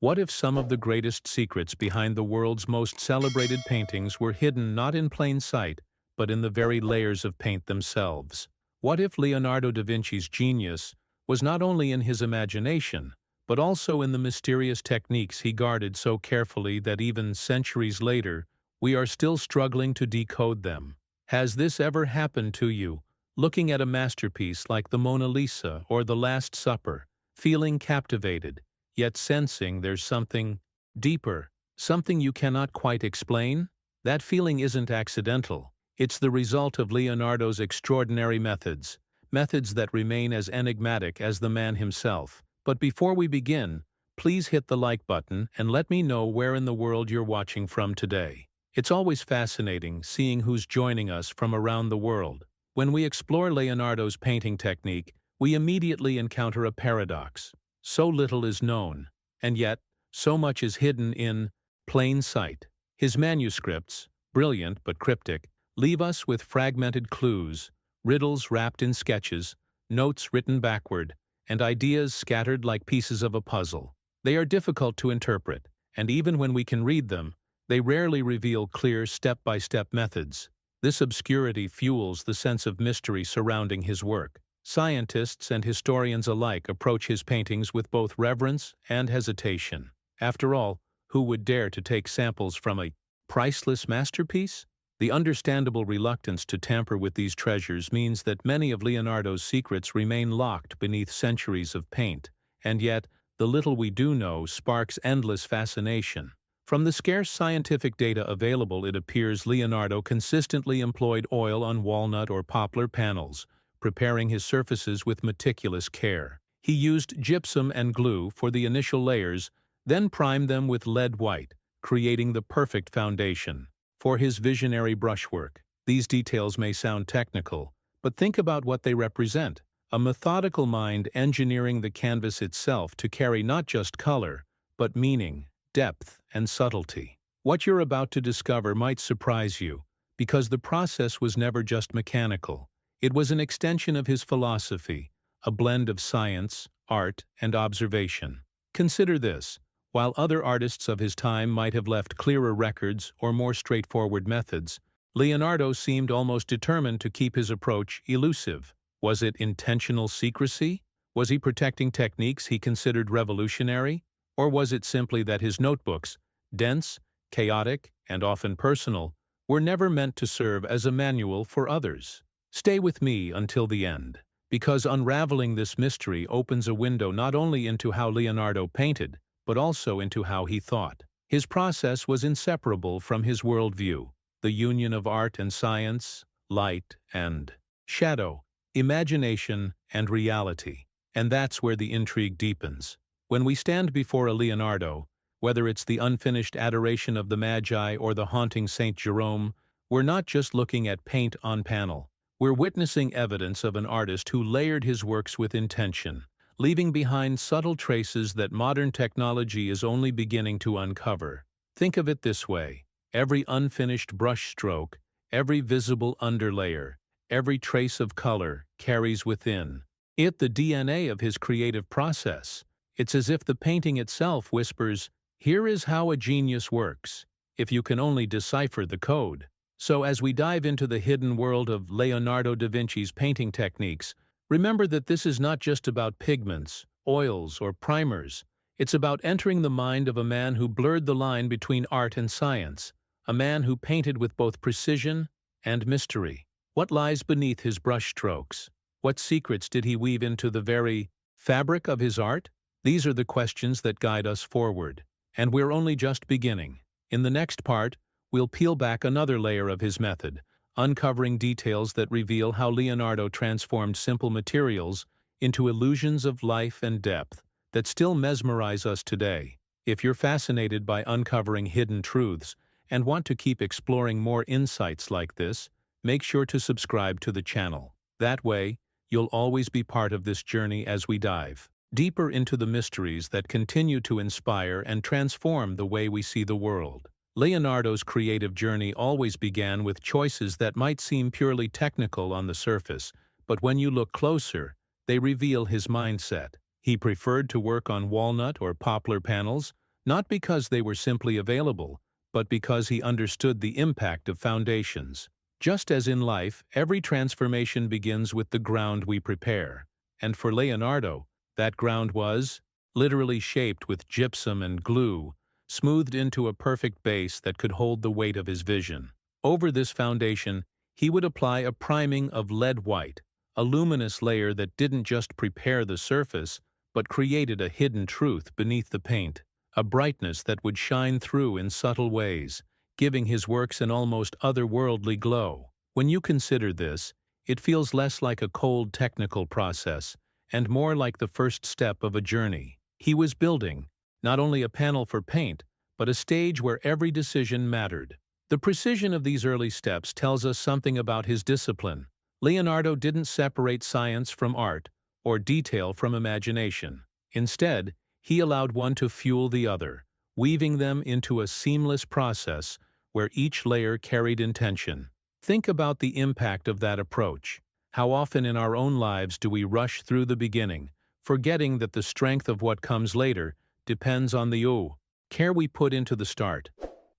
What if some of the greatest secrets behind the world's most celebrated paintings were hidden not in plain sight, but in the very layers of paint themselves? What if Leonardo da Vinci's genius was not only in his imagination, but also in the mysterious techniques he guarded so carefully that even centuries later, we are still struggling to decode them? Has this ever happened to you, looking at a masterpiece like the Mona Lisa or the Last Supper, feeling captivated, yet sensing there's something deeper, something you cannot quite explain? That feeling isn't accidental. It's the result of Leonardo's extraordinary methods, methods that remain as enigmatic as the man himself. But before we begin, please hit the like button and let me know where in the world you're watching from today. It's always fascinating seeing who's joining us from around the world. When we explore Leonardo's painting technique, we immediately encounter a paradox. So little is known, and yet so much is hidden in plain sight. His manuscripts, brilliant but cryptic, leave us with fragmented clues, riddles wrapped in sketches, notes written backward, and ideas scattered like pieces of a puzzle. They are difficult to interpret, and even when we can read them, they rarely reveal clear step-by-step methods. This obscurity fuels the sense of mystery surrounding his work. Scientists and historians alike approach his paintings with both reverence and hesitation. After all, who would dare to take samples from a priceless masterpiece? The understandable reluctance to tamper with these treasures means that many of Leonardo's secrets remain locked beneath centuries of paint, and yet, the little we do know sparks endless fascination. From the scarce scientific data available, it appears Leonardo consistently employed oil on walnut or poplar panels, preparing his surfaces with meticulous care. He used gypsum and glue for the initial layers, then primed them with lead white, creating the perfect foundation for his visionary brushwork. These details may sound technical, but think about what they represent. A methodical mind engineering the canvas itself to carry not just color, but meaning, depth, and subtlety. What you're about to discover might surprise you, because the process was never just mechanical. It was an extension of his philosophy, a blend of science, art, and observation. Consider this. While other artists of his time might have left clearer records or more straightforward methods, Leonardo seemed almost determined to keep his approach elusive. Was it intentional secrecy? Was he protecting techniques he considered revolutionary? Or was it simply that his notebooks, dense, chaotic, and often personal, were never meant to serve as a manual for others? Stay with me until the end, because unraveling this mystery opens a window not only into how Leonardo painted, but also into how he thought. His process was inseparable from his worldview, the union of art and science, light and shadow, imagination and reality. And that's where the intrigue deepens. When we stand before a Leonardo, whether it's the unfinished Adoration of the Magi or the haunting Saint Jerome, we're not just looking at paint on panel. We're witnessing evidence of an artist who layered his works with intention, leaving behind subtle traces that modern technology is only beginning to uncover. Think of it this way: every unfinished brush stroke, every visible underlayer, every trace of color carries within it the DNA of his creative process. It's as if the painting itself whispers, "Here is how a genius works, if you can only decipher the code." So as we dive into the hidden world of Leonardo da Vinci's painting techniques, remember that this is not just about pigments, oils, or primers. It's about entering the mind of a man who blurred the line between art and science, a man who painted with both precision and mystery. What lies beneath his brushstrokes? What secrets did he weave into the very fabric of his art? These are the questions that guide us forward, and we're only just beginning. In the next part, we'll peel back another layer of his method, uncovering details that reveal how Leonardo transformed simple materials into illusions of life and depth that still mesmerize us today. If you're fascinated by uncovering hidden truths and want to keep exploring more insights like this, make sure to subscribe to the channel. That way, you'll always be part of this journey as we dive deeper into the mysteries that continue to inspire and transform the way we see the world. Leonardo's creative journey always began with choices that might seem purely technical on the surface, but when you look closer, they reveal his mindset. He preferred to work on walnut or poplar panels, not because they were simply available, but because he understood the impact of foundations. Just as in life, every transformation begins with the ground we prepare. And for Leonardo, that ground was, literally shaped with gypsum and glue, smoothed into a perfect base that could hold the weight of his vision. Over this foundation, he would apply a priming of lead white, a luminous layer that didn't just prepare the surface, but created a hidden truth beneath the paint, a brightness that would shine through in subtle ways, giving his works an almost otherworldly glow. When you consider this, it feels less like a cold technical process, and more like the first step of a journey. He was building, not only a panel for paint, but a stage where every decision mattered. The precision of these early steps tells us something about his discipline. Leonardo didn't separate science from art, or detail from imagination. Instead, he allowed one to fuel the other, weaving them into a seamless process where each layer carried intention. Think about the impact of that approach. How often in our own lives do we rush through the beginning, forgetting that the strength of what comes later depends on the care we put into the start.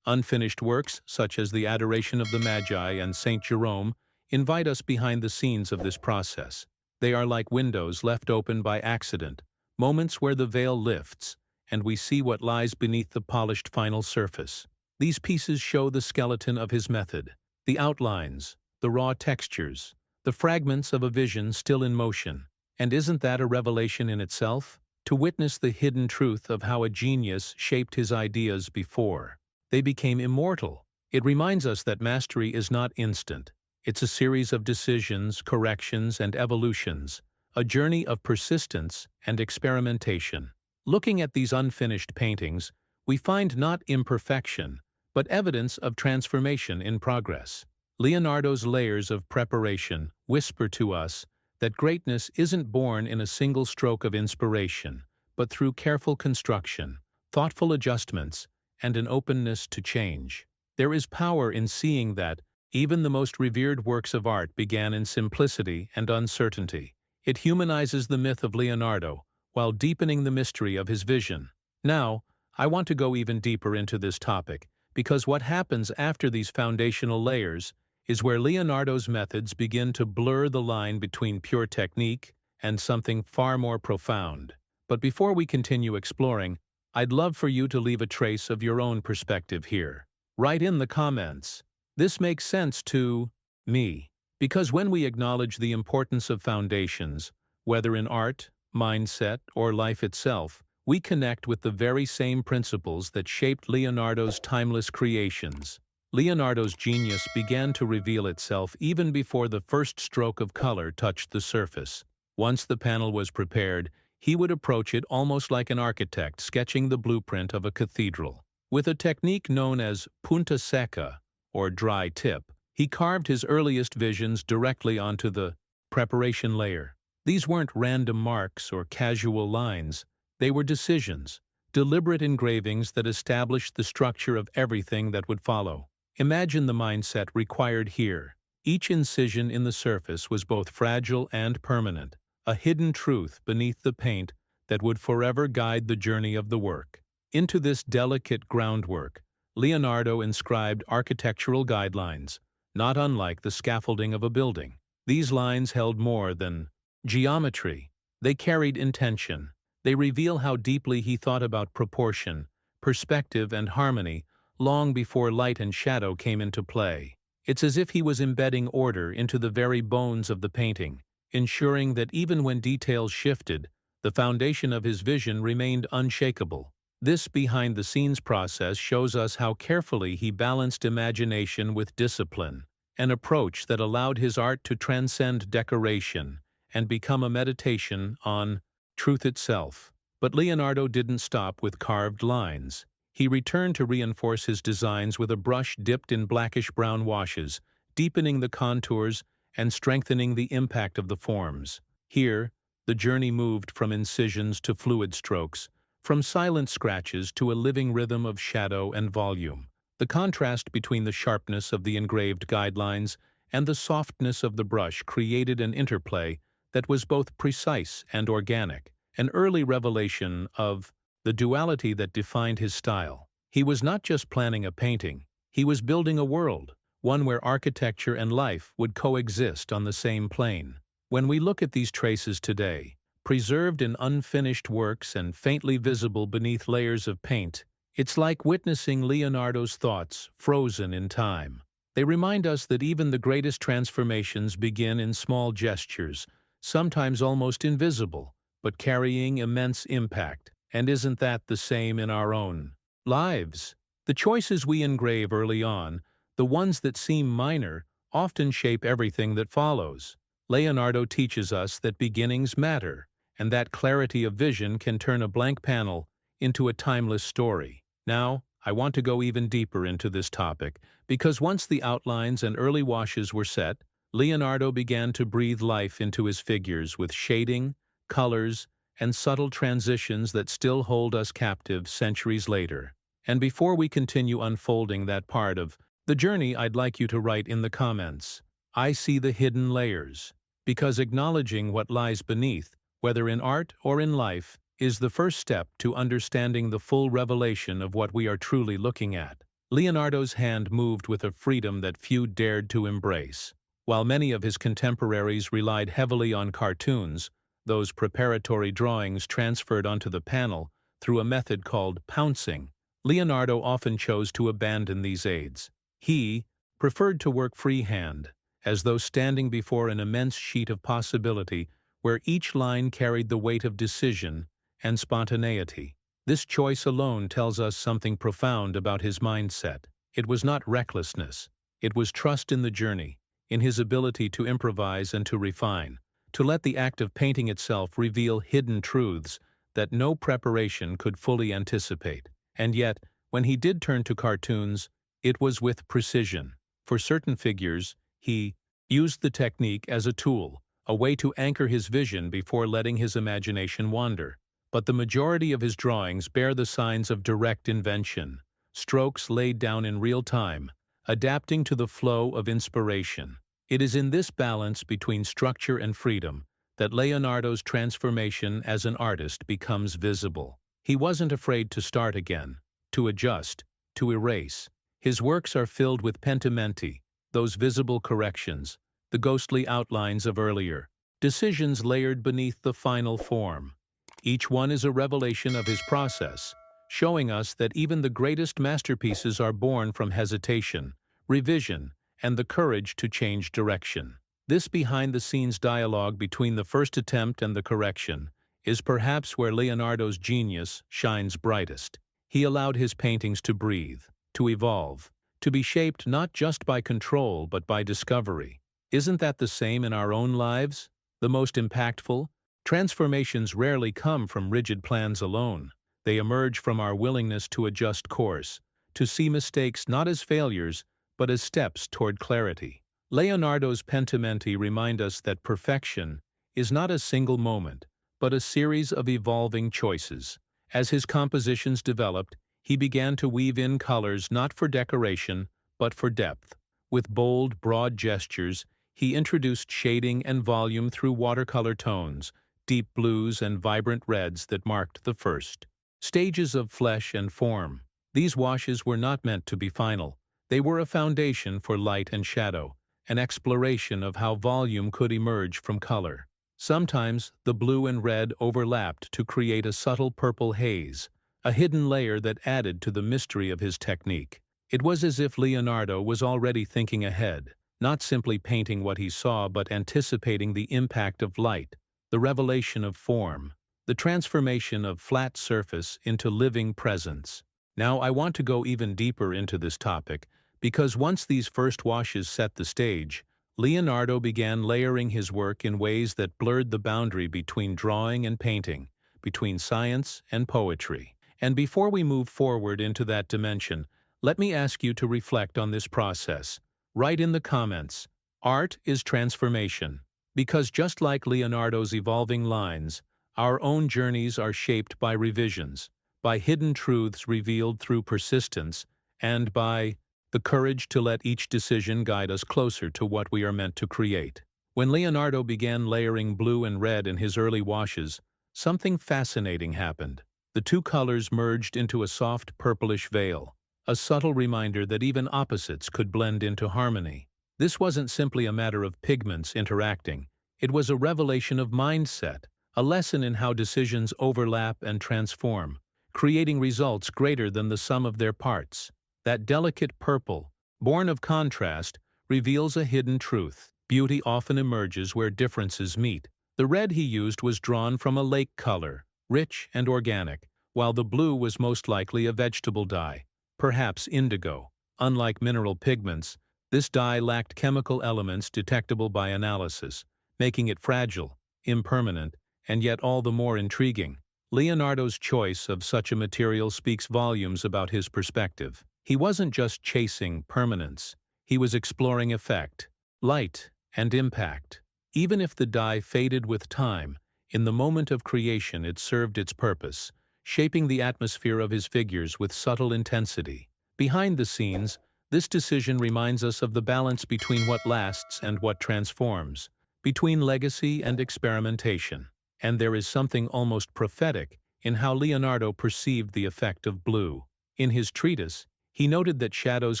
Unfinished works, such as the Adoration of the Magi and Saint Jerome, invite us behind the scenes of this process. They are like windows left open by accident, moments where the veil lifts, and we see what lies beneath the polished final surface. These pieces show the skeleton of his method, the outlines, the raw textures, the fragments of a vision still in motion. And isn't that a revelation in itself? To witness the hidden truth of how a genius shaped his ideas before they became immortal. It reminds us that mastery is not instant. It's a series of decisions, corrections, and evolutions, a journey of persistence and experimentation. Looking at these unfinished paintings, we find not imperfection, but evidence of transformation in progress. Leonardo's layers of preparation whisper to us that greatness isn't born in a single stroke of inspiration, but through careful construction, thoughtful adjustments, and an openness to change. There is power in seeing that even the most revered works of art began in simplicity and uncertainty. It humanizes the myth of Leonardo, while deepening the mystery of his vision. Now, I want to go even deeper into this topic, because what happens after these foundational layers is where Leonardo's methods begin to blur the line between pure technique and something far more profound. But before we continue exploring, I'd love for you to leave a trace of your own perspective here. Write in the comments. This makes sense to me. Because when we acknowledge the importance of foundations, whether in art, mindset, or life itself, we connect with the very same principles that shaped Leonardo's timeless creations. Leonardo's genius began to reveal itself even before the first stroke of color touched the surface. Once the panel was prepared, he would approach it almost like an architect sketching the blueprint of a cathedral. With a technique known as punta secca, or dry tip, he carved his earliest visions directly onto the preparation layer. These weren't random marks or casual lines. They were decisions, deliberate engravings that established the structure of everything that would follow. Imagine the mindset required here. Each incision in the surface was both fragile and permanent, a hidden truth beneath the paint that would forever guide the journey of the work. Into this delicate groundwork, Leonardo inscribed architectural guidelines, not unlike the scaffolding of a building. These lines held more than geometry. They carried intention. They reveal how deeply he thought about proportion, perspective, and harmony long before light and shadow came into play. It's as if he was embedding order into the very bones of the painting, ensuring that even when details shifted, the foundation of his vision remained unshakable. This behind-the-scenes process shows us how carefully he balanced imagination with discipline, an approach that allowed his art to transcend decoration and become a meditation on truth itself. But Leonardo didn't stop with carved lines. He returned to reinforce his designs with a brush dipped in blackish-brown washes, deepening the contours and strengthening the impact of the forms. Here, the journey moved from incisions to fluid strokes, from silent scratches to a living rhythm of shadow and volume. The contrast between the sharpness of the engraved guidelines and the softness of the brush created an interplay that was both precise and organic, an early revelation of the duality that defined his style. He was not just planning a painting, he was building a world, one where architecture and life would coexist on the same plane. When we look at these traces today, preserved in unfinished works and faintly visible beneath layers of paint, it's like witnessing Leonardo's thoughts frozen in time. They remind us that even the greatest transformations begin in small gestures, sometimes almost invisible, but carrying immense impact. And isn't that the same in our own lives? The choices we engrave early on, the ones that seem minor, often shape everything that follows. Leonardo teaches us that beginnings matter, and that clarity of vision can turn a blank panel into a timeless story. Now, I want to go even deeper into this topic, because once the outlines and early washes were set, Leonardo began to breathe life into his figures with shading, colors, and subtle transitions that still hold us captive centuries later. And before we continue unfolding that part of the journey, I'd like you to write in the comments, "I see the hidden layers," because acknowledging what lies beneath, whether in art or in life, is the first step to understanding the full revelation of what we are truly looking at. Leonardo's hand moved with a freedom that few dared to embrace. While many of his contemporaries relied heavily on cartoons, those preparatory drawings transferred onto the panel through a method called pouncing, Leonardo often chose to abandon these aids. He preferred to work freehand, as though standing before an immense sheet of possibility where each line carried the weight of decision and spontaneity. This choice alone tells us something profound about his mindset. It was not recklessness. It was trust in the journey, in his ability to improvise and to refine, to let the act of painting itself reveal hidden truths that no preparation could fully anticipate. And yet, when he did turn to cartoons, it was with precision. For certain figures, he used the technique as a tool, a way to anchor his vision before letting his imagination wander. But the majority of his drawings bear the signs of direct invention, strokes laid down in real time, adapting to the flow of inspiration. It is in this balance between structure and freedom that Leonardo's transformation as an artist becomes visible. He wasn't afraid to start again, to adjust, to erase. His works are filled with pentimenti, those visible corrections, the ghostly outlines of earlier decisions layered beneath the final form. Each one is a revelation of his process, showing us that even the greatest masterpieces are born from hesitation, revision, and the courage to change direction. This behind-the-scenes dialogue between the first attempt and the correction is perhaps where Leonardo's genius shines brightest. He allowed his paintings to breathe, to evolve, to be shaped not just by control but by discovery. Isn't that the same in our own lives? The most impactful transformations rarely come from rigid plans alone. They emerge from our willingness to adjust course, to see mistakes not as failures, but as steps toward clarity. Leonardo's pentimenti remind us that perfection is not a single moment, but a series of evolving choices. As his compositions developed, he began to weave in colors not for decoration, but for depth. With bold, broad gestures, he introduced shading and volume through watercolor tones, deep blues and vibrant reds that marked the first stages of flesh and form. These washes were not meant to be final. They were a foundation for light and shadow, an exploration of how volume could emerge from color. Sometimes the blue and red overlapped to create a subtle purple haze, a hidden layer that added to the mystery of his technique. It was as if Leonardo was already thinking ahead, not simply painting what he saw but anticipating the impact of light, the revelation of form, the transformation of flat surface into living presence. Now I want to go even deeper into this topic, because once these first washes set the stage, Leonardo began layering his work in ways that blurred the boundary between drawing and painting, between science and poetry. And before we move forward into that dimension, let me ask you to reflect on this process. Write in the comments, "Art is transformation," because just like Leonardo's evolving lines, our own journeys are shaped by revisions, by hidden truths revealed through persistence, and by the courage to let each decision guide us closer to what we are meant to create. When Leonardo began layering blue and red in his early washes, something fascinating happened. The two colors merged into a soft purplish veil, a subtle reminder that even opposites could blend into harmony. This wasn't simply a matter of pigments interacting. It was a revelation of mindset, a lesson in how decisions overlap and transform, creating results greater than the sum of their parts. That delicate purple, born of contrast, reveals a hidden truth. Beauty often emerges where differences meet. The red he used was drawn from a lake color, rich and organic, while the blue was most likely a vegetable dye, perhaps indigo. Unlike mineral pigments, this dye lacked chemical elements detectable by analysis, making it fragile, impermanent, and yet all the more intriguing. Leonardo's choice of such a material speaks volumes about his perspective. He wasn't just chasing permanence, he was exploring effect, light, and impact. Even if the dye faded with time, in the moment of creation it served its purpose, shaping the atmosphere of his figures with subtle intensity. Behind the scenes, this decision reminds us of the balance between what lasts and what transforms, between legacy and experimentation. And there is something almost prophetic in how Leonardo perceived the effect of blue. In his treatise, he noted that shadows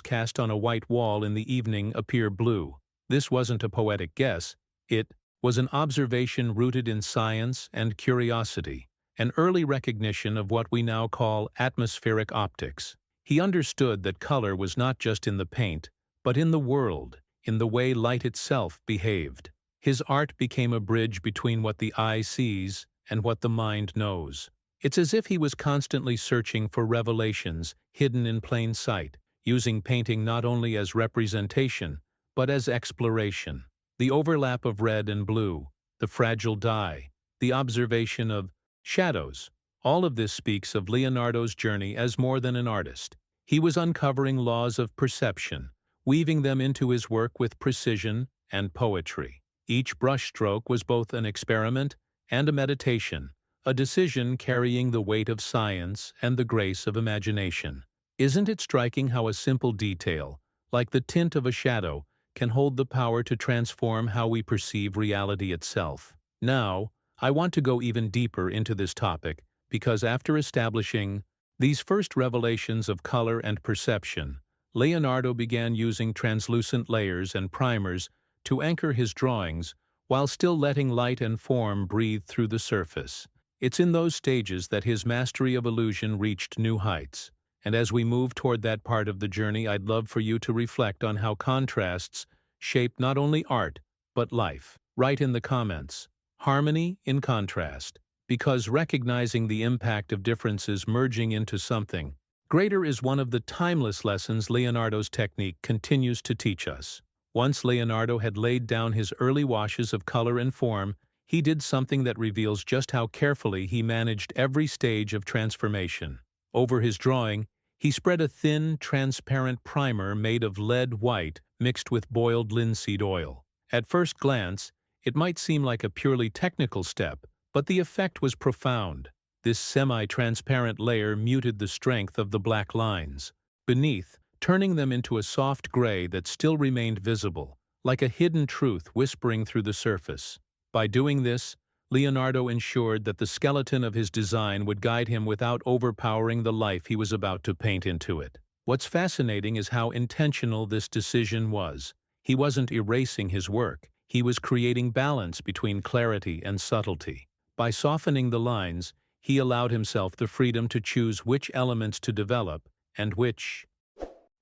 cast on a white wall in the evening appear blue. This wasn't a poetic guess, it was an observation rooted in science and curiosity, an early recognition of what we now call atmospheric optics. He understood that color was not just in the paint, but in the world, in the way light itself behaved. His art became a bridge between what the eye sees and what the mind knows. It's as if he was constantly searching for revelations hidden in plain sight, using painting not only as representation, but as exploration. The overlap of red and blue, the fragile dye, the observation of shadows, all of this speaks of Leonardo's journey as more than an artist. He was uncovering laws of perception, weaving them into his work with precision and poetry. Each brushstroke was both an experiment and a meditation, a decision carrying the weight of science and the grace of imagination. Isn't it striking how a simple detail, like the tint of a shadow, can hold the power to transform how we perceive reality itself? Now, I want to go even deeper into this topic because after establishing these first revelations of color and perception, Leonardo began using translucent layers and primers to anchor his drawings while still letting light and form breathe through the surface. It's in those stages that his mastery of illusion reached new heights. And as we move toward that part of the journey, I'd love for you to reflect on how contrasts shape not only art, but life. Write in the comments, harmony in contrast, because recognizing the impact of differences merging into something greater is one of the timeless lessons Leonardo's technique continues to teach us. Once Leonardo had laid down his early washes of color and form, he did something that reveals just how carefully he managed every stage of transformation. Over his drawing, he spread a thin, transparent primer made of lead white mixed with boiled linseed oil. At first glance, it might seem like a purely technical step, but the effect was profound. This semi-transparent layer muted the strength of the black lines beneath, turning them into a soft gray that still remained visible, like a hidden truth whispering through the surface. By doing this, Leonardo ensured that the skeleton of his design would guide him without overpowering the life he was about to paint into it. What's fascinating is how intentional this decision was. He wasn't erasing his work, he was creating balance between clarity and subtlety. By softening the lines, he allowed himself the freedom to choose which elements to develop and which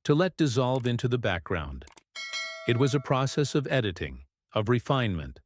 to let dissolve into the background. It was a process of editing, of refinement,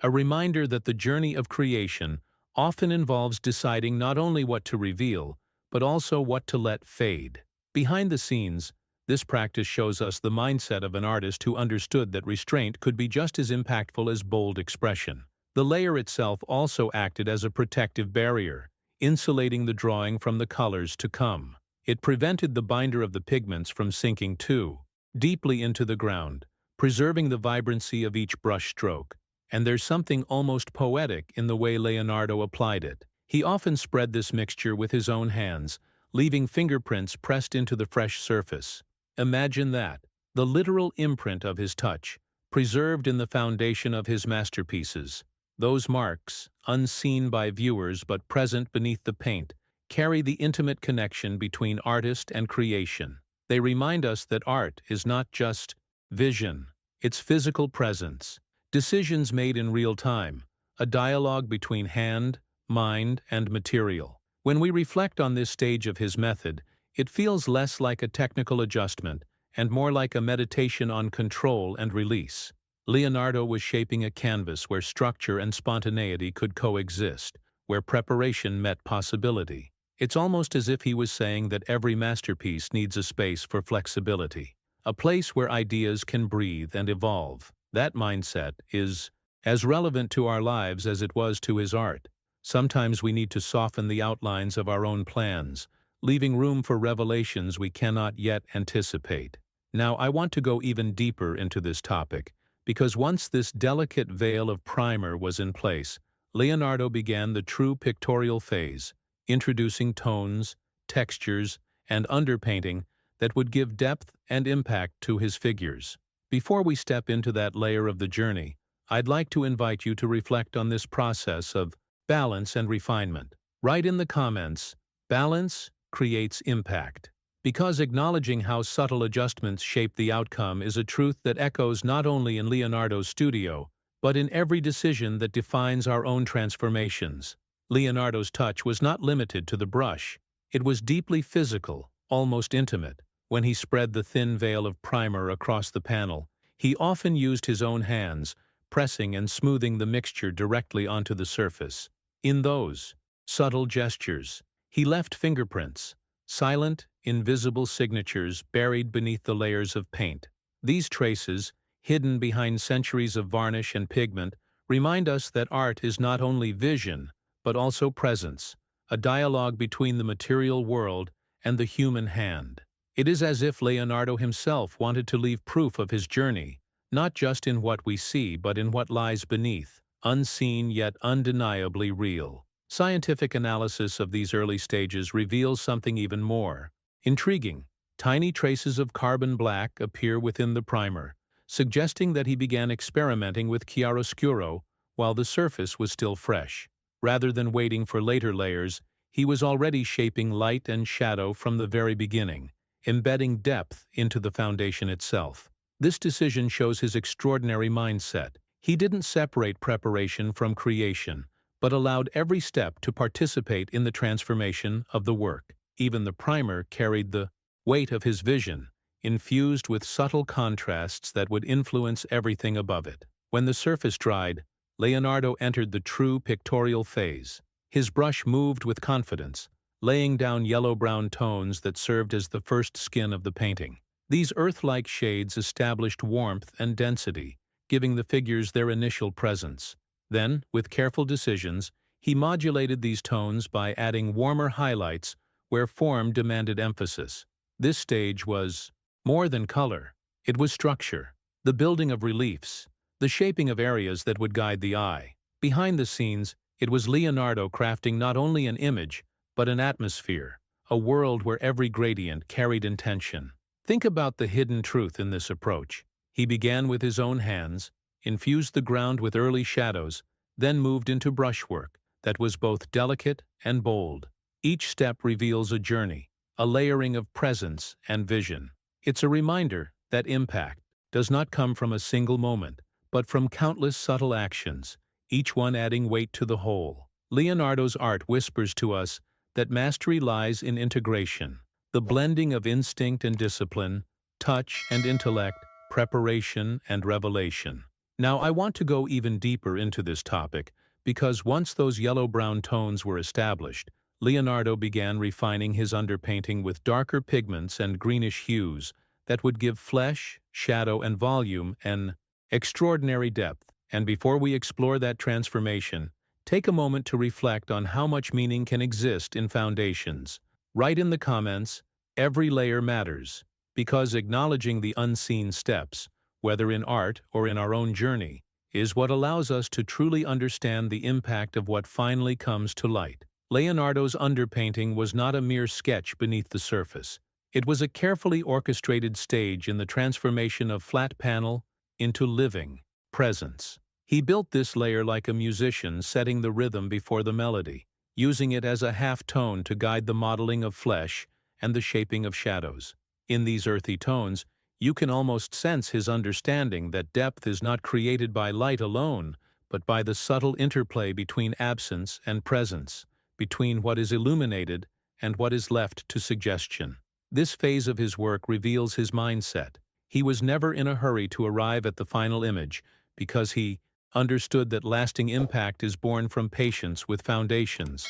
a reminder that the journey of creation often involves deciding not only what to reveal, but also what to let fade. Behind the scenes, this practice shows us the mindset of an artist who understood that restraint could be just as impactful as bold expression. The layer itself also acted as a protective barrier, insulating the drawing from the colors to come. It prevented the binder of the pigments from sinking too deeply into the ground, preserving the vibrancy of each brush stroke. And there's something almost poetic in the way Leonardo applied it. He often spread this mixture with his own hands, leaving fingerprints pressed into the fresh surface. Imagine that, the literal imprint of his touch, preserved in the foundation of his masterpieces. Those marks, unseen by viewers but present beneath the paint, carry the intimate connection between artist and creation. They remind us that art is not just vision, it's physical presence, decisions made in real time, a dialogue between hand, mind, and material. When we reflect on this stage of his method, it feels less like a technical adjustment and more like a meditation on control and release. Leonardo was shaping a canvas where structure and spontaneity could coexist, where preparation met possibility. It's almost as if he was saying that every masterpiece needs a space for flexibility, a place where ideas can breathe and evolve. That mindset is as relevant to our lives as it was to his art. Sometimes we need to soften the outlines of our own plans, leaving room for revelations we cannot yet anticipate. Now, I want to go even deeper into this topic, because once this delicate veil of primer was in place, Leonardo began the true pictorial phase, introducing tones, textures, and underpainting that would give depth and impact to his figures. Before we step into that layer of the journey, I'd like to invite you to reflect on this process of balance and refinement. Write in the comments, balance creates impact. Because acknowledging how subtle adjustments shape the outcome is a truth that echoes not only in Leonardo's studio, but in every decision that defines our own transformations. Leonardo's touch was not limited to the brush. It was deeply physical, almost intimate. When he spread the thin veil of primer across the panel, he often used his own hands, pressing and smoothing the mixture directly onto the surface. In those subtle gestures, he left fingerprints, silent, invisible signatures buried beneath the layers of paint. These traces, hidden behind centuries of varnish and pigment, remind us that art is not only vision, but also presence, a dialogue between the material world and the human hand. It is as if Leonardo himself wanted to leave proof of his journey, not just in what we see but in what lies beneath, unseen yet undeniably real. Scientific analysis of these early stages reveals something even more intriguing. Tiny traces of carbon black appear within the primer, suggesting that he began experimenting with chiaroscuro while the surface was still fresh. Rather than waiting for later layers, he was already shaping light and shadow from the very beginning, embedding depth into the foundation itself. This decision shows his extraordinary mindset. He didn't separate preparation from creation, but allowed every step to participate in the transformation of the work. Even the primer carried the weight of his vision, infused with subtle contrasts that would influence everything above it. When the surface dried, Leonardo entered the true pictorial phase. His brush moved with confidence, laying down yellow-brown tones that served as the first skin of the painting. These earth-like shades established warmth and density, giving the figures their initial presence. Then, with careful decisions, he modulated these tones by adding warmer highlights where form demanded emphasis. This stage was more than color. It was structure, the building of reliefs, the shaping of areas that would guide the eye. Behind the scenes, it was Leonardo crafting not only an image, but an atmosphere, a world where every gradient carried intention. Think about the hidden truth in this approach. He began with his own hands, infused the ground with early shadows, then moved into brushwork that was both delicate and bold. Each step reveals a journey, a layering of presence and vision. It's a reminder that impact does not come from a single moment, but from countless subtle actions, each one adding weight to the whole. Leonardo's art whispers to us that mastery lies in integration, the blending of instinct and discipline, touch and intellect, preparation and revelation. Now, I want to go even deeper into this topic, because once those yellow-brown tones were established, Leonardo began refining his underpainting with darker pigments and greenish hues that would give flesh, shadow, and volume an extraordinary depth. And before we explore that transformation, take a moment to reflect on how much meaning can exist in foundations. Write in the comments, every layer matters, because acknowledging the unseen steps, whether in art or in our own journey, is what allows us to truly understand the impact of what finally comes to light. Leonardo's underpainting was not a mere sketch beneath the surface. It was a carefully orchestrated stage in the transformation of flat panel into living presence. He built this layer like a musician setting the rhythm before the melody, using it as a half-tone to guide the modeling of flesh and the shaping of shadows. In these earthy tones, you can almost sense his understanding that depth is not created by light alone, but by the subtle interplay between absence and presence, between what is illuminated and what is left to suggestion. This phase of his work reveals his mindset. He was never in a hurry to arrive at the final image, because he understood that lasting impact is born from patience with foundations.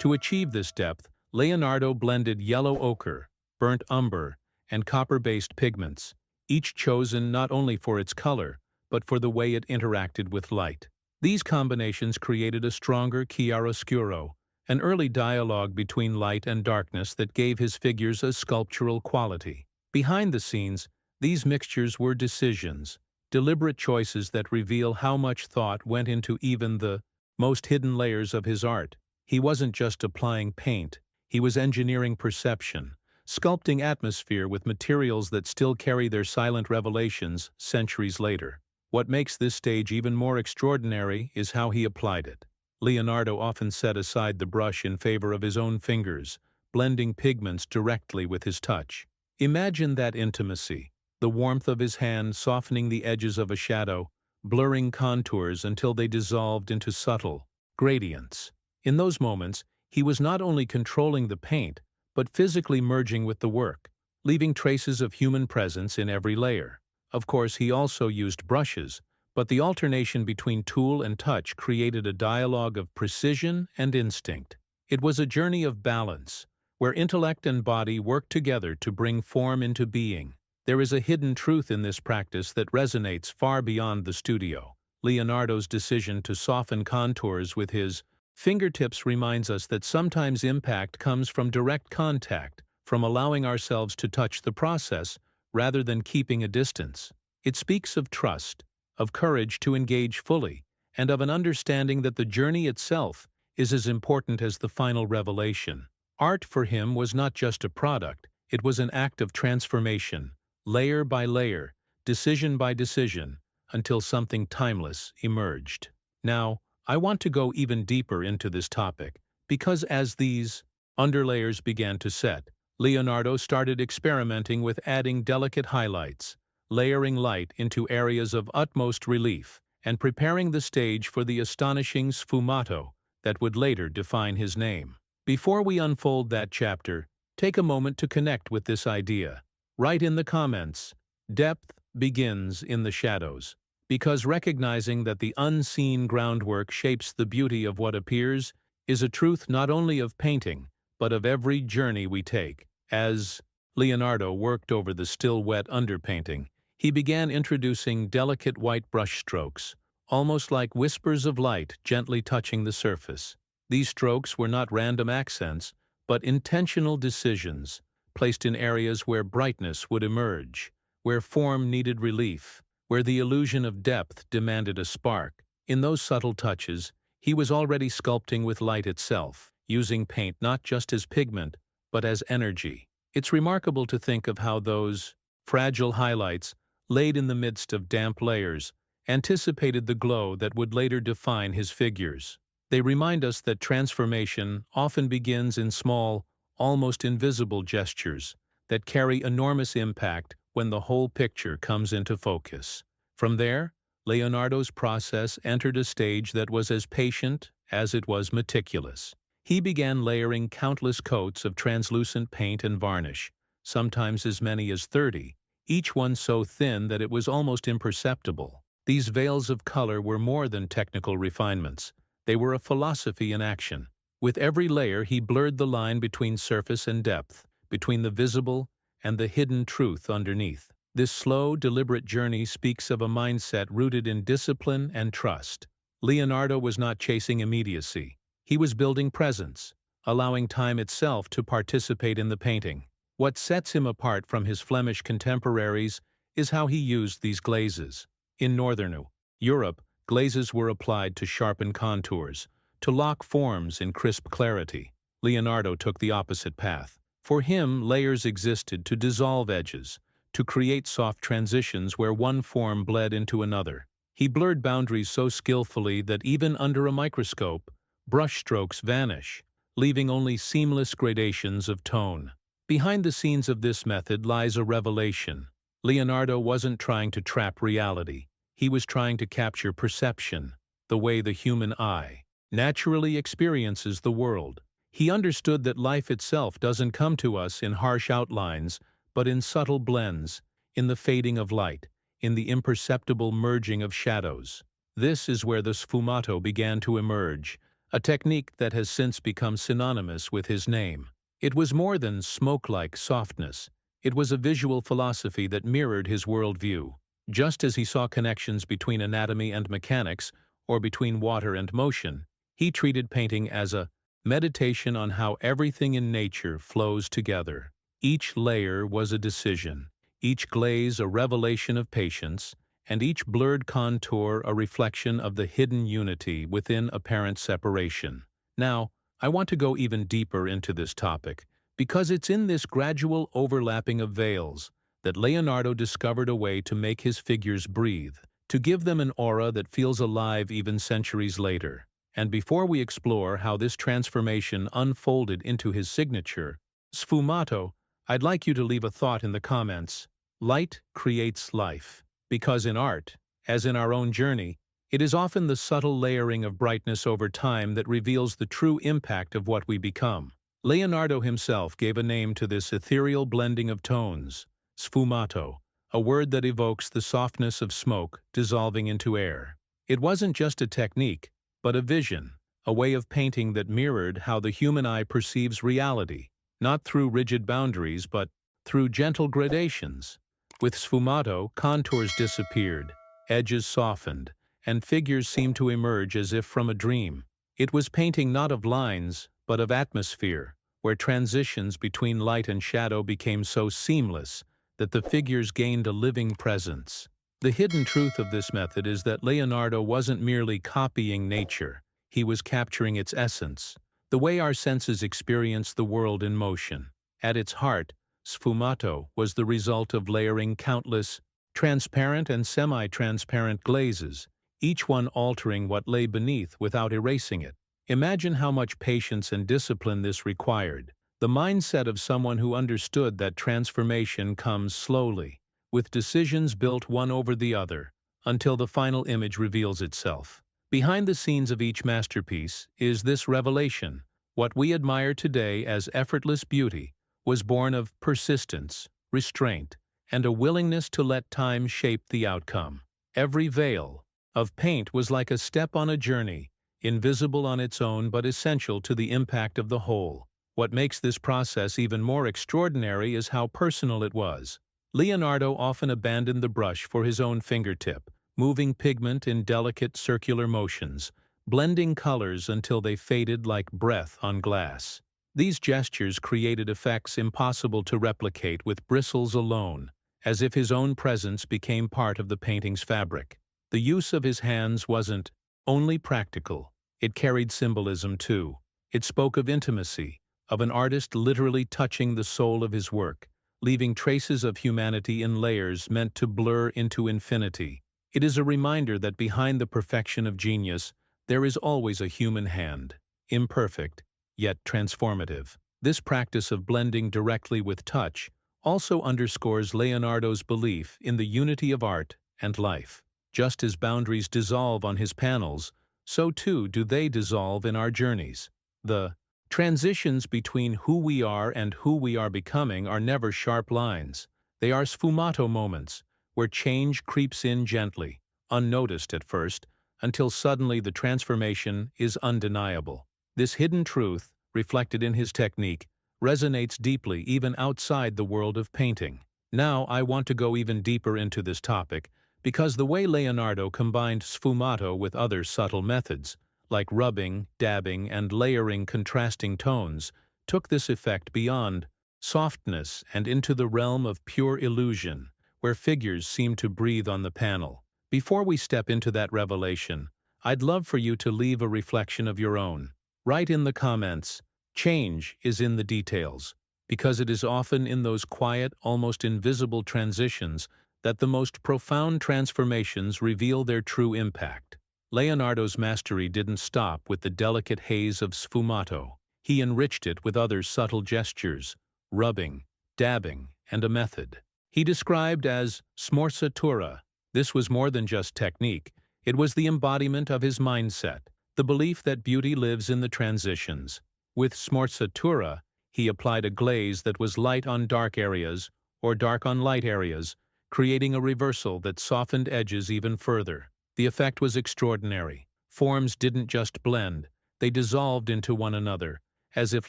To achieve this depth, Leonardo blended yellow ochre, burnt umber, and copper-based pigments, each chosen not only for its color, but for the way it interacted with light. These combinations created a stronger chiaroscuro, an early dialogue between light and darkness that gave his figures a sculptural quality. Behind the scenes, these mixtures were decisions, deliberate choices that reveal how much thought went into even the most hidden layers of his art. He wasn't just applying paint, he was engineering perception, sculpting atmosphere with materials that still carry their silent revelations centuries later. What makes this stage even more extraordinary is how he applied it. Leonardo often set aside the brush in favor of his own fingers, blending pigments directly with his touch. Imagine that intimacy, the warmth of his hand softening the edges of a shadow, blurring contours until they dissolved into subtle gradients. In those moments, he was not only controlling the paint, but physically merging with the work, leaving traces of human presence in every layer. Of course, he also used brushes, but the alternation between tool and touch created a dialogue of precision and instinct. It was a journey of balance, where intellect and body worked together to bring form into being. There is a hidden truth in this practice that resonates far beyond the studio. Leonardo's decision to soften contours with his fingertips reminds us that sometimes impact comes from direct contact, from allowing ourselves to touch the process rather than keeping a distance. It speaks of trust, of courage to engage fully, and of an understanding that the journey itself is as important as the final revelation. Art for him was not just a product, it was an act of transformation, layer by layer, decision by decision, until something timeless emerged. Now, I want to go even deeper into this topic, because as these underlayers began to set, Leonardo started experimenting with adding delicate highlights, layering light into areas of utmost relief, and preparing the stage for the astonishing sfumato that would later define his name. Before we unfold that chapter, take a moment to connect with this idea. Write in the comments, "Depth begins in the shadows," because recognizing that the unseen groundwork shapes the beauty of what appears is a truth not only of painting, but of every journey we take. As Leonardo worked over the still wet underpainting, he began introducing delicate white brush strokes, almost like whispers of light gently touching the surface. These strokes were not random accents, but intentional decisions, placed in areas where brightness would emerge, where form needed relief, where the illusion of depth demanded a spark. In those subtle touches, he was already sculpting with light itself, using paint not just as pigment, but as energy. It's remarkable to think of how those fragile highlights, laid in the midst of damp layers, anticipated the glow that would later define his figures. They remind us that transformation often begins in small, almost invisible gestures that carry enormous impact when the whole picture comes into focus. From there, Leonardo's process entered a stage that was as patient as it was meticulous. He began layering countless coats of translucent paint and varnish, sometimes as many as 30, each one so thin that it was almost imperceptible. These veils of color were more than technical refinements. They were a philosophy in action. With every layer, he blurred the line between surface and depth, between the visible and the hidden truth underneath. This slow, deliberate journey speaks of a mindset rooted in discipline and trust. Leonardo was not chasing immediacy. He was building presence, allowing time itself to participate in the painting. What sets him apart from his Flemish contemporaries is how he used these glazes. In Northern Europe, glazes were applied to sharpen contours, to lock forms in crisp clarity. Leonardo took the opposite path. For him, layers existed to dissolve edges, to create soft transitions where one form bled into another. He blurred boundaries so skillfully that even under a microscope, brushstrokes vanish, leaving only seamless gradations of tone. Behind the scenes of this method lies a revelation. Leonardo wasn't trying to trap reality. He was trying to capture perception, the way the human eye naturally experiences the world. He understood that life itself doesn't come to us in harsh outlines, but in subtle blends, in the fading of light, in the imperceptible merging of shadows. This is where the sfumato began to emerge, a technique that has since become synonymous with his name. It was more than smoke-like softness. It was a visual philosophy that mirrored his worldview. Just as he saw connections between anatomy and mechanics, or between water and motion, he treated painting as a meditation on how everything in nature flows together. Each layer was a decision, each glaze a revelation of patience, and each blurred contour a reflection of the hidden unity within apparent separation. Now, I want to go even deeper into this topic, because it's in this gradual overlapping of veils that Leonardo discovered a way to make his figures breathe, to give them an aura that feels alive even centuries later. And before we explore how this transformation unfolded into his signature, sfumato, I'd like you to leave a thought in the comments. Light creates life. Because in art, as in our own journey, it is often the subtle layering of brightness over time that reveals the true impact of what we become. Leonardo himself gave a name to this ethereal blending of tones, sfumato, a word that evokes the softness of smoke dissolving into air. It wasn't just a technique, but a vision, a way of painting that mirrored how the human eye perceives reality, not through rigid boundaries but through gentle gradations. With sfumato, contours disappeared, edges softened, and figures seemed to emerge as if from a dream. It was painting not of lines, but of atmosphere, where transitions between light and shadow became so seamless that the figures gained a living presence. The hidden truth of this method is that Leonardo wasn't merely copying nature, he was capturing its essence, the way our senses experience the world in motion. At its heart, sfumato was the result of layering countless, transparent and semi-transparent glazes, each one altering what lay beneath without erasing it. Imagine how much patience and discipline this required, the mindset of someone who understood that transformation comes slowly, with decisions built one over the other, until the final image reveals itself. Behind the scenes of each masterpiece is this revelation: what we admire today as effortless beauty was born of persistence, restraint, and a willingness to let time shape the outcome. Every veil of paint was like a step on a journey, invisible on its own but essential to the impact of the whole. What makes this process even more extraordinary is how personal it was. Leonardo often abandoned the brush for his own fingertip, moving pigment in delicate circular motions, blending colors until they faded like breath on glass. These gestures created effects impossible to replicate with bristles alone, as if his own presence became part of the painting's fabric. The use of his hands wasn't only practical, it carried symbolism too. It spoke of intimacy, of an artist literally touching the soul of his work, leaving traces of humanity in layers meant to blur into infinity. It is a reminder that behind the perfection of genius, there is always a human hand, imperfect, yet transformative. This practice of blending directly with touch also underscores Leonardo's belief in the unity of art and life. Just as boundaries dissolve on his panels, so too do they dissolve in our journeys. The transitions between who we are and who we are becoming are never sharp lines. They are sfumato moments, where change creeps in gently, unnoticed at first, until suddenly the transformation is undeniable. This hidden truth, reflected in his technique, resonates deeply even outside the world of painting. Now I want to go even deeper into this topic, because the way Leonardo combined sfumato with other subtle methods, like rubbing, dabbing, and layering contrasting tones, took this effect beyond softness and into the realm of pure illusion, where figures seem to breathe on the panel. Before we step into that revelation, I'd love for you to leave a reflection of your own. Write in the comments, "Change is in the details," because it is often in those quiet, almost invisible transitions that the most profound transformations reveal their true impact. Leonardo's mastery didn't stop with the delicate haze of sfumato. He enriched it with other subtle gestures, rubbing, dabbing, and a method he described as smorzatura. This was more than just technique, it was the embodiment of his mindset, the belief that beauty lives in the transitions. With smorzatura, he applied a glaze that was light on dark areas or dark on light areas, creating a reversal that softened edges even further. The effect was extraordinary. Forms didn't just blend, they dissolved into one another, as if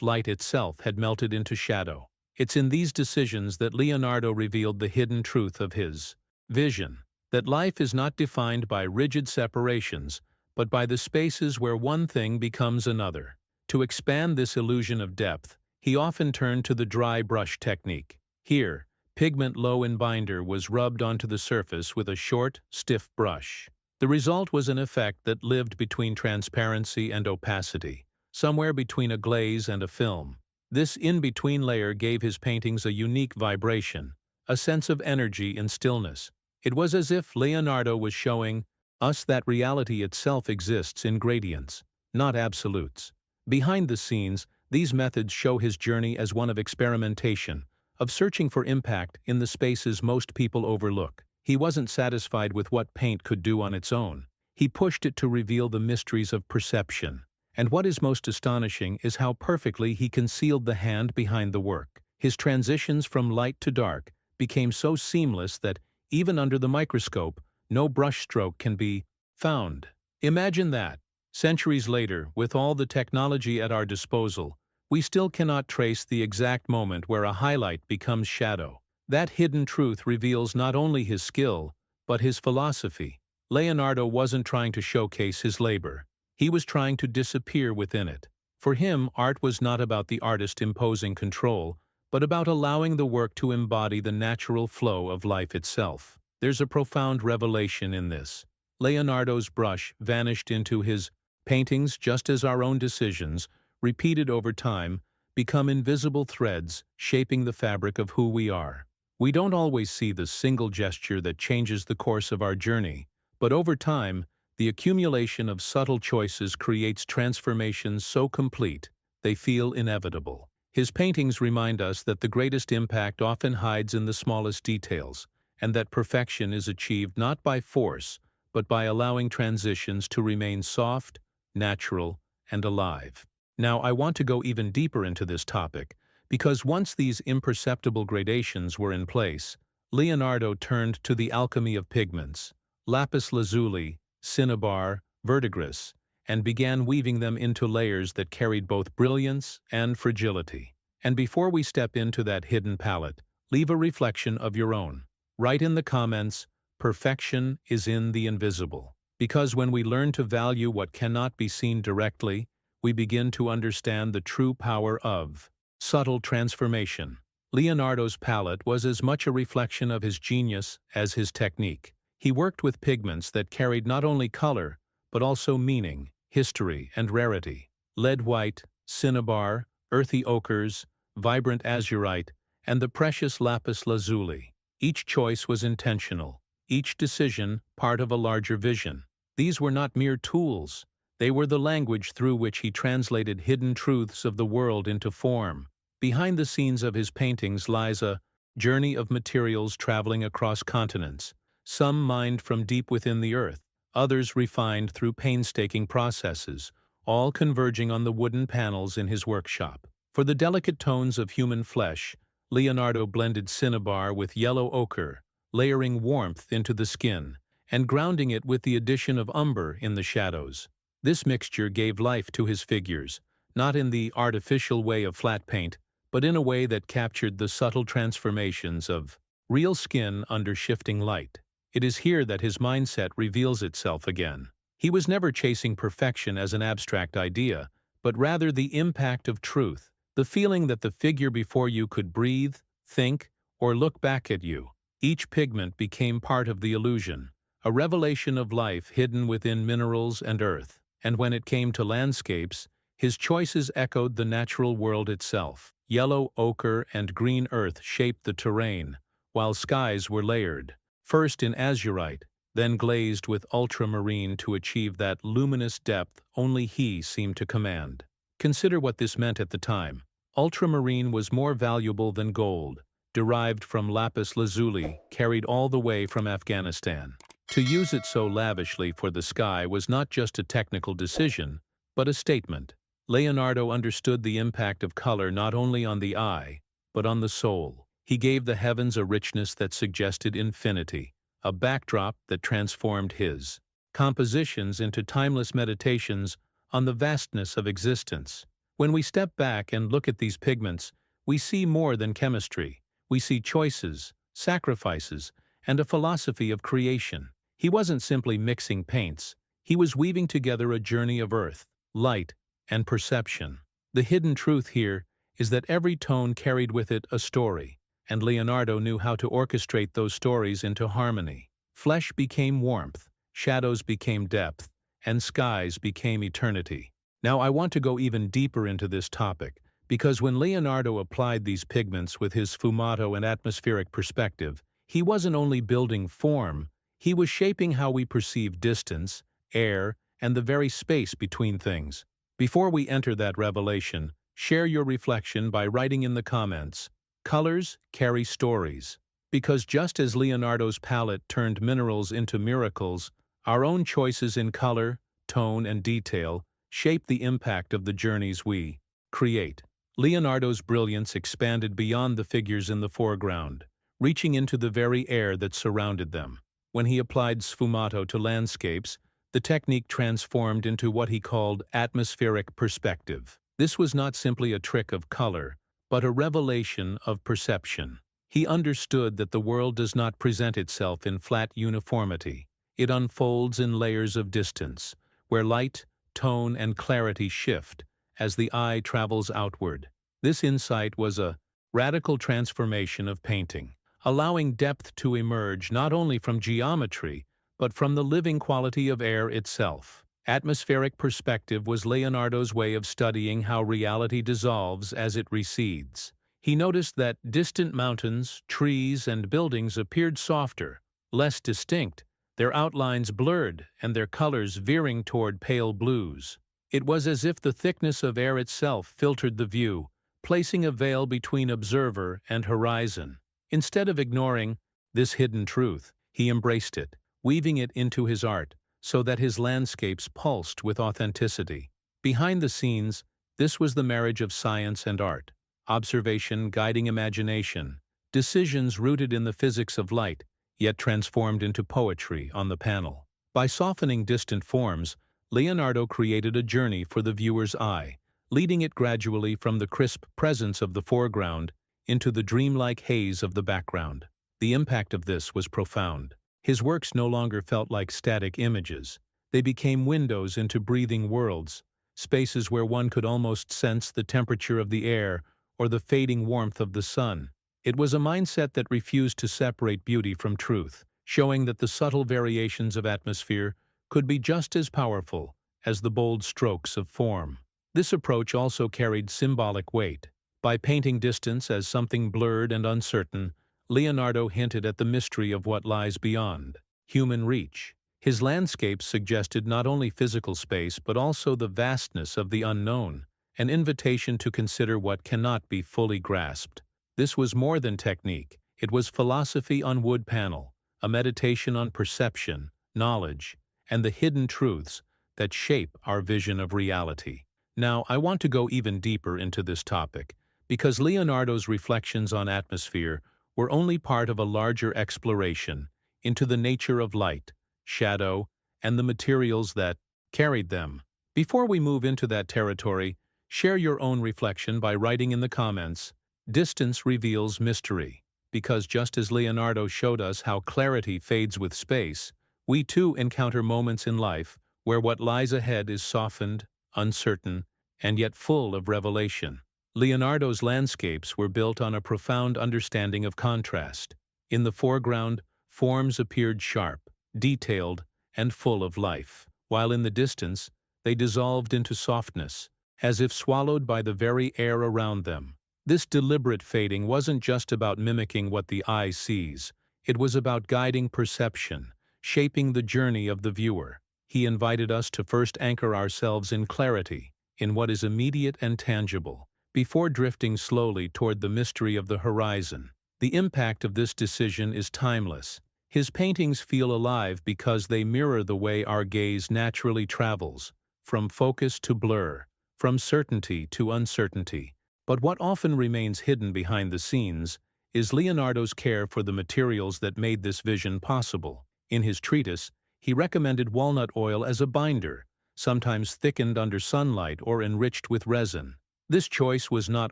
light itself had melted into shadow. It's in these decisions that Leonardo revealed the hidden truth of his vision, that life is not defined by rigid separations, but by the spaces where one thing becomes another. To expand this illusion of depth, he often turned to the dry brush technique. Here, pigment low in binder was rubbed onto the surface with a short, stiff brush. The result was an effect that lived between transparency and opacity, somewhere between a glaze and a film. This in-between layer gave his paintings a unique vibration, a sense of energy and stillness. It was as if Leonardo was showing us that reality itself exists in gradients, not absolutes. Behind the scenes, these methods show his journey as one of experimentation, of searching for impact in the spaces most people overlook. He wasn't satisfied with what paint could do on its own. He pushed it to reveal the mysteries of perception. And what is most astonishing is how perfectly he concealed the hand behind the work. His transitions from light to dark became so seamless that, even under the microscope, no brushstroke can be found. Imagine that. Centuries later, with all the technology at our disposal, we still cannot trace the exact moment where a highlight becomes shadow. That hidden truth reveals not only his skill, but his philosophy. Leonardo wasn't trying to showcase his labor. He was trying to disappear within it. For him, art was not about the artist imposing control, but about allowing the work to embody the natural flow of life itself. There's a profound revelation in this. Leonardo's brush vanished into his paintings just as our own decisions, repeated over time, become invisible threads shaping the fabric of who we are. We don't always see the single gesture that changes the course of our journey, but over time, the accumulation of subtle choices creates transformations so complete, they feel inevitable. His paintings remind us that the greatest impact often hides in the smallest details, and that perfection is achieved not by force, but by allowing transitions to remain soft, natural, and alive. Now, I want to go even deeper into this topic, because once these imperceptible gradations were in place, Leonardo turned to the alchemy of pigments, lapis lazuli, cinnabar, verdigris, and began weaving them into layers that carried both brilliance and fragility. And before we step into that hidden palette, leave a reflection of your own. Write in the comments, perfection is in the invisible. Because when we learn to value what cannot be seen directly, we begin to understand the true power of subtle transformation. Leonardo's palette was as much a reflection of his genius as his technique. He worked with pigments that carried not only color, but also meaning, history, and rarity. Lead white, cinnabar, earthy ochres, vibrant azurite, and the precious lapis lazuli. Each choice was intentional, each decision part of a larger vision. These were not mere tools. They were the language through which he translated hidden truths of the world into form. Behind the scenes of his paintings lies a journey of materials traveling across continents, some mined from deep within the earth, others refined through painstaking processes, all converging on the wooden panels in his workshop. For the delicate tones of human flesh, Leonardo blended cinnabar with yellow ochre, layering warmth into the skin, and grounding it with the addition of umber in the shadows. This mixture gave life to his figures, not in the artificial way of flat paint, but in a way that captured the subtle transformations of real skin under shifting light. It is here that his mindset reveals itself again. He was never chasing perfection as an abstract idea, but rather the impact of truth, the feeling that the figure before you could breathe, think, or look back at you. Each pigment became part of the illusion, a revelation of life hidden within minerals and earth. And when it came to landscapes, his choices echoed the natural world itself. Yellow ochre and green earth shaped the terrain, while skies were layered, first in azurite, then glazed with ultramarine to achieve that luminous depth only he seemed to command. Consider what this meant at the time. Ultramarine was more valuable than gold, derived from lapis lazuli, carried all the way from Afghanistan. To use it so lavishly for the sky was not just a technical decision, but a statement. Leonardo understood the impact of color not only on the eye, but on the soul. He gave the heavens a richness that suggested infinity, a backdrop that transformed his compositions into timeless meditations on the vastness of existence. When we step back and look at these pigments, we see more than chemistry. We see choices, sacrifices, and a philosophy of creation. He wasn't simply mixing paints, he was weaving together a journey of earth, light, and perception. The hidden truth here is that every tone carried with it a story, and Leonardo knew how to orchestrate those stories into harmony. Flesh became warmth, shadows became depth, and skies became eternity. Now I want to go even deeper into this topic, because when Leonardo applied these pigments with his sfumato and atmospheric perspective, he wasn't only building form, he was shaping how we perceive distance, air, and the very space between things. Before we enter that revelation, share your reflection by writing in the comments. Colors carry stories. Because just as Leonardo's palette turned minerals into miracles, our own choices in color, tone, and detail shape the impact of the journeys we create. Leonardo's brilliance expanded beyond the figures in the foreground, reaching into the very air that surrounded them. When he applied sfumato to landscapes, the technique transformed into what he called atmospheric perspective. This was not simply a trick of color, but a revelation of perception. He understood that the world does not present itself in flat uniformity. It unfolds in layers of distance, where light, tone, and clarity shift as the eye travels outward. This insight was a radical transformation of painting, allowing depth to emerge not only from geometry, but from the living quality of air itself. Atmospheric perspective was Leonardo's way of studying how reality dissolves as it recedes. He noticed that distant mountains, trees, and buildings appeared softer, less distinct, their outlines blurred and their colors veering toward pale blues. It was as if the thickness of air itself filtered the view, placing a veil between observer and horizon. Instead of ignoring this hidden truth, he embraced it, weaving it into his art, so that his landscapes pulsed with authenticity. Behind the scenes, this was the marriage of science and art, observation guiding imagination, decisions rooted in the physics of light, yet transformed into poetry on the panel. By softening distant forms, Leonardo created a journey for the viewer's eye, leading it gradually from the crisp presence of the foreground into the dreamlike haze of the background. The impact of this was profound. His works no longer felt like static images. They became windows into breathing worlds, spaces where one could almost sense the temperature of the air or the fading warmth of the sun. It was a mindset that refused to separate beauty from truth, showing that the subtle variations of atmosphere could be just as powerful as the bold strokes of form. This approach also carried symbolic weight. By painting distance as something blurred and uncertain, Leonardo hinted at the mystery of what lies beyond human reach. His landscapes suggested not only physical space but also the vastness of the unknown, an invitation to consider what cannot be fully grasped. This was more than technique. It was philosophy on wood panel, a meditation on perception, knowledge, and the hidden truths that shape our vision of reality. Now, I want to go even deeper into this topic, because Leonardo's reflections on atmosphere were only part of a larger exploration into the nature of light, shadow, and the materials that carried them. Before we move into that territory, share your own reflection by writing in the comments, "Distance reveals mystery," because just as Leonardo showed us how clarity fades with space, we too encounter moments in life where what lies ahead is softened, uncertain, and yet full of revelation. Leonardo's landscapes were built on a profound understanding of contrast. In the foreground, forms appeared sharp, detailed, and full of life, while in the distance, they dissolved into softness, as if swallowed by the very air around them. This deliberate fading wasn't just about mimicking what the eye sees. It was about guiding perception, shaping the journey of the viewer. He invited us to first anchor ourselves in clarity, in what is immediate and tangible, before drifting slowly toward the mystery of the horizon. The impact of this decision is timeless. His paintings feel alive because they mirror the way our gaze naturally travels, from focus to blur, from certainty to uncertainty. But what often remains hidden behind the scenes is Leonardo's care for the materials that made this vision possible. In his treatise, he recommended walnut oil as a binder, sometimes thickened under sunlight or enriched with resin. This choice was not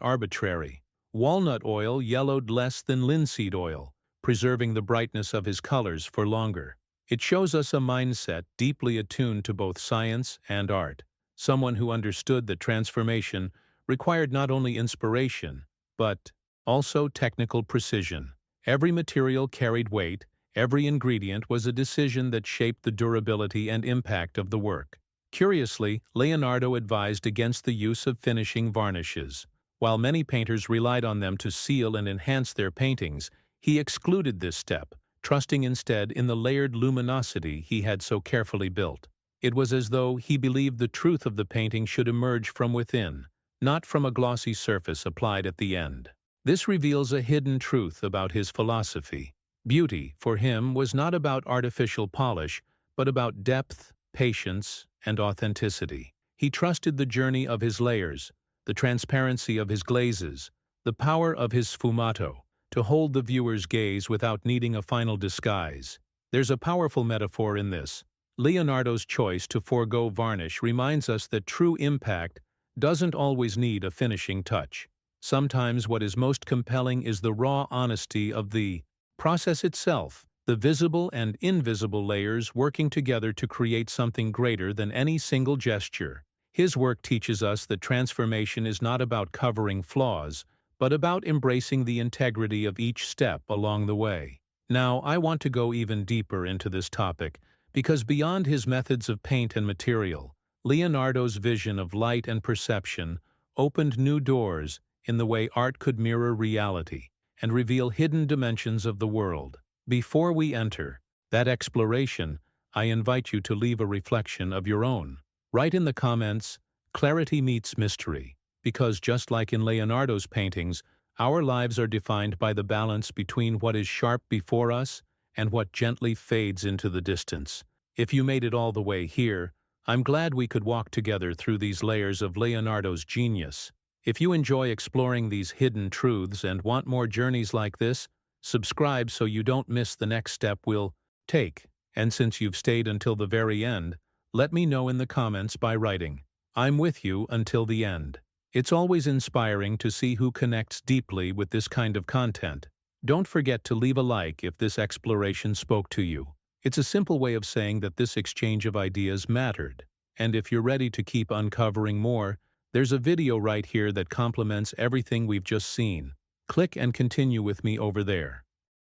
arbitrary. Walnut oil yellowed less than linseed oil, preserving the brightness of his colors for longer. It shows us a mindset deeply attuned to both science and art, someone who understood that transformation required not only inspiration, but also technical precision. Every material carried weight, every ingredient was a decision that shaped the durability and impact of the work. Curiously, Leonardo advised against the use of finishing varnishes. While many painters relied on them to seal and enhance their paintings, he excluded this step, trusting instead in the layered luminosity he had so carefully built. It was as though he believed the truth of the painting should emerge from within, not from a glossy surface applied at the end. This reveals a hidden truth about his philosophy. Beauty, for him, was not about artificial polish, but about depth, patience, and authenticity. He trusted the journey of his layers, the transparency of his glazes, the power of his sfumato, to hold the viewer's gaze without needing a final disguise. There's a powerful metaphor in this. Leonardo's choice to forego varnish reminds us that true impact doesn't always need a finishing touch. Sometimes what is most compelling is the raw honesty of the process itself, the visible and invisible layers working together to create something greater than any single gesture. His work teaches us that transformation is not about covering flaws, but about embracing the integrity of each step along the way. Now, I want to go even deeper into this topic, because beyond his methods of paint and material, Leonardo's vision of light and perception opened new doors in the way art could mirror reality and reveal hidden dimensions of the world. Before we enter that exploration, I invite you to leave a reflection of your own. Write in the comments, "Clarity meets mystery," because just like in Leonardo's paintings, our lives are defined by the balance between what is sharp before us and what gently fades into the distance. If you made it all the way here, I'm glad we could walk together through these layers of Leonardo's genius. If you enjoy exploring these hidden truths and want more journeys like this, subscribe so you don't miss the next step we'll take. And since you've stayed until the very end, let me know in the comments by writing, "I'm with you until the end." It's always inspiring to see who connects deeply with this kind of content. Don't forget to leave a like if this exploration spoke to you. It's a simple way of saying that this exchange of ideas mattered. And if you're ready to keep uncovering more, there's a video right here that complements everything we've just seen. Click and continue with me over there.